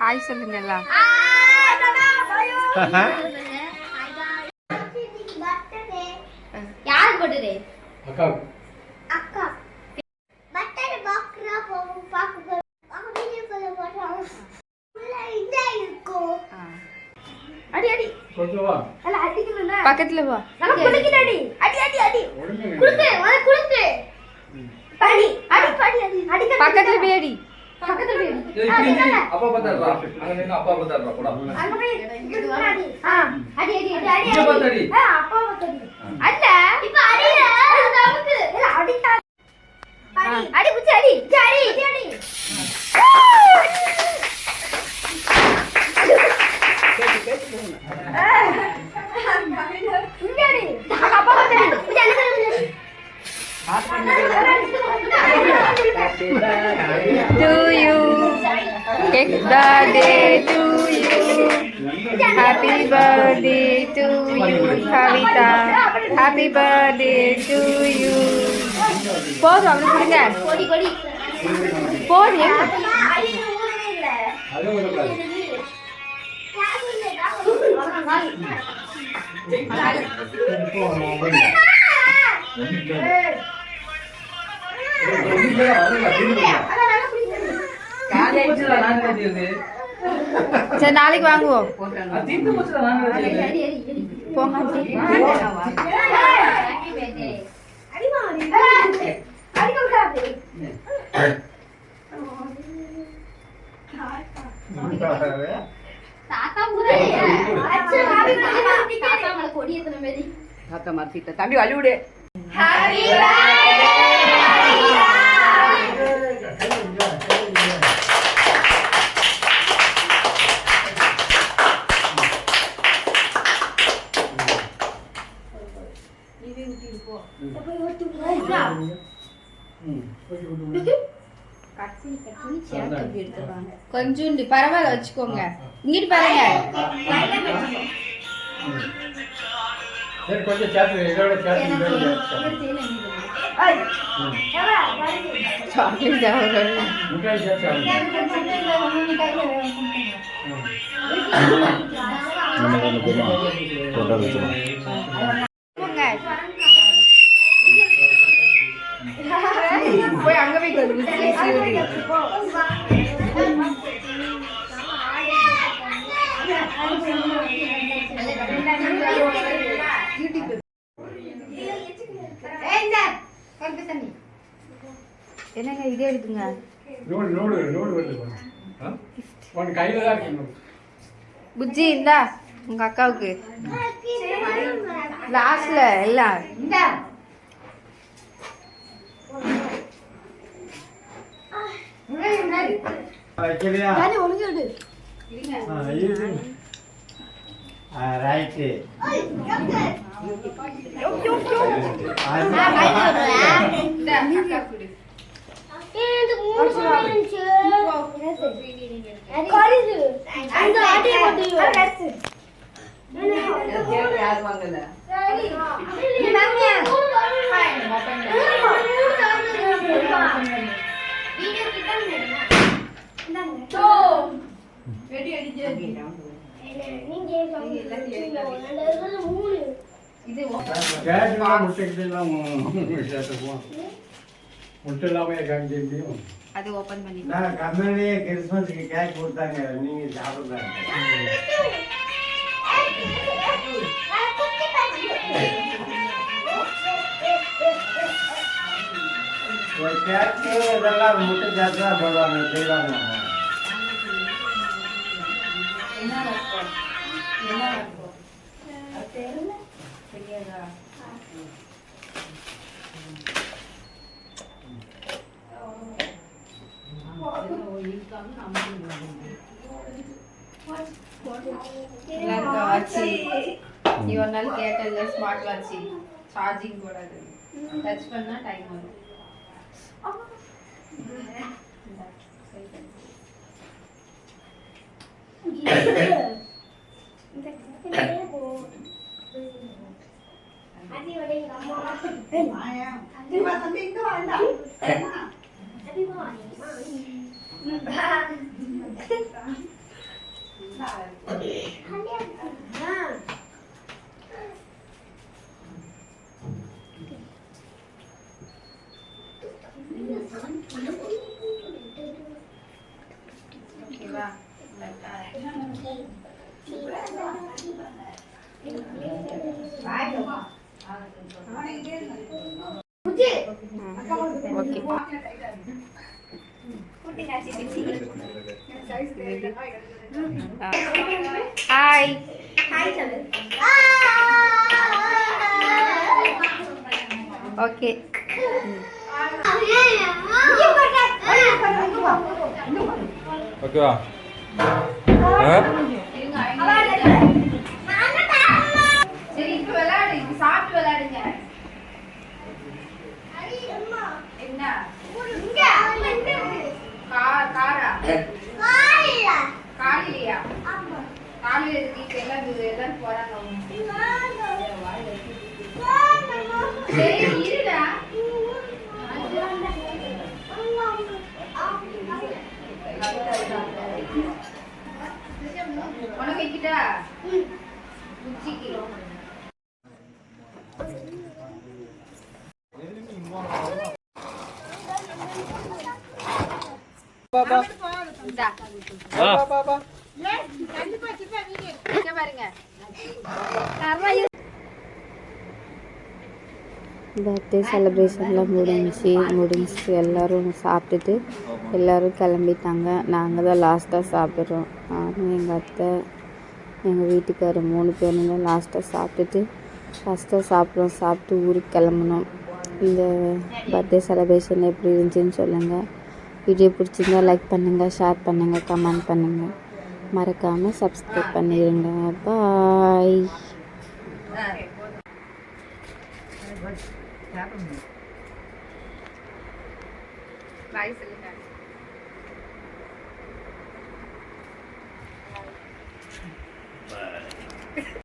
Hi சொல்லுங்க எல்லாம். யாருக்கு பர்த்டே? அக்கா. அக்கா. பர்த்டே பாக்குறா பாக்கு. அவங்க வீடியோ கால்ல போறாங்க. உள்ள இந்த இருக்கோ. அடி அடி. கொஞ்சம் வா. அல அடிக்கணும்ல. பக்கத்துல வா. நான் குளிக்கிறேன். அடி அடி அடி. குளிக்கு, வந்து குளிக்கு. அடி அடி அடி அடி. அடி பக்கத்துல போய் அடி. பக்கத்துல போய் அடி. அப்பா பத்தாரா. அங்க நின்னு அப்பா பத்தாரா போடா. அங்க போய் இங்க அடி. அடி அடி அடி அடி. இங்க பத்தடி. அப்பா பத்தடி. அல்ல. இப்ப அடில. நமக்கு. இல்ல அடிடா. அடி அடி குச்சி அடி. அடி அடி. To you, happy birthday to you, happy birthday to you, Kavita, happy birthday to you. போதும் அவனுக்கு கொடுங்க. கொடி கொடி. போடு. அடி ஊரே இல்ல. அது ஒரு பிளான். சரி நாளைக்கு வாங்குவோம். போங்க. தாத்தா மறந்துட்ட தம்பி வழி விடு. கொஞ்சோண்டு பரவாயில்ல வச்சுக்கோங்க. இங்கிட்டு பாருங்க. சரி கொஞ்சம் சாப்பிடு. இதோட சாப்பிடு. சாக்லேட் சாப்பிடுறேன். முட்டாய் சாப்பிடு. போய் அங்க போய் என்னங்க இதே எடுக்குங்க. கையில தான் இருக்கு. புஜ்ஜி இந்தா உங்க அக்காவுக்கு லாஸ்ட்ல எல்லாம் இந்தா. அது ஓபன் பண்ணி கம்பெனியே கிறிஸ்மஸ்க்கு கேக் கொடுத்தாங்க. நீங்க சாப்பிடுறாங்க. கேக்கு இதெல்லாம் முட்டை சேர்த்து தான் போடுவாங்க, செய்வாங்க. இவ்வளவு நாள் கேட்டல ஸ்மார்ட் வாட்ச் சார்ஜிங் போடாது. டச் பண்ணா டைம் வரும். வா ஓகே ஹாய் ஓகே ஓகேவா சரி இப்ப விளையாடு இப்ப சாப்பிட்டு விளையாடுங்க என்ன காரா காலையிலையா காலையில இருக்கு எல்லாரும் போறாங்க சரி இருடா உனக்கு வைக்கிட்டா உச்சிக்கு இந்தா. இங்க பாருங்க பர்த்டே செலிப்ரேஷன்லாம் முடிஞ்சிச்சு எல்லோரும் சாப்பிட்டுட்டு எல்லோரும் கிளம்பிட்டாங்க. நாங்கள் தான் லாஸ்ட்டாக சாப்பிட்றோம். நானும் எங்கள் அத்தை எங்கள் வீட்டுக்காரர் 3 பேரும் தான் லாஸ்ட்டாக சாப்பிட்டுட்டு ஃபஸ்ட்டாக சாப்பிட்டு ஊருக்கு கிளம்புனோம். இந்த பர்த்டே செலிப்ரேஷன் எப்படி இருந்துச்சுன்னு சொல்லுங்கள். வீடியோ பிடிச்சிருந்தா லைக் பண்ணுங்கள், ஷேர் பண்ணுங்கள், கமெண்ட் பண்ணுங்கள். மறக்காமல் சப்ஸ்கிரைப் பண்ணிடுங்க. பாய். பாய் சொல்லுங்க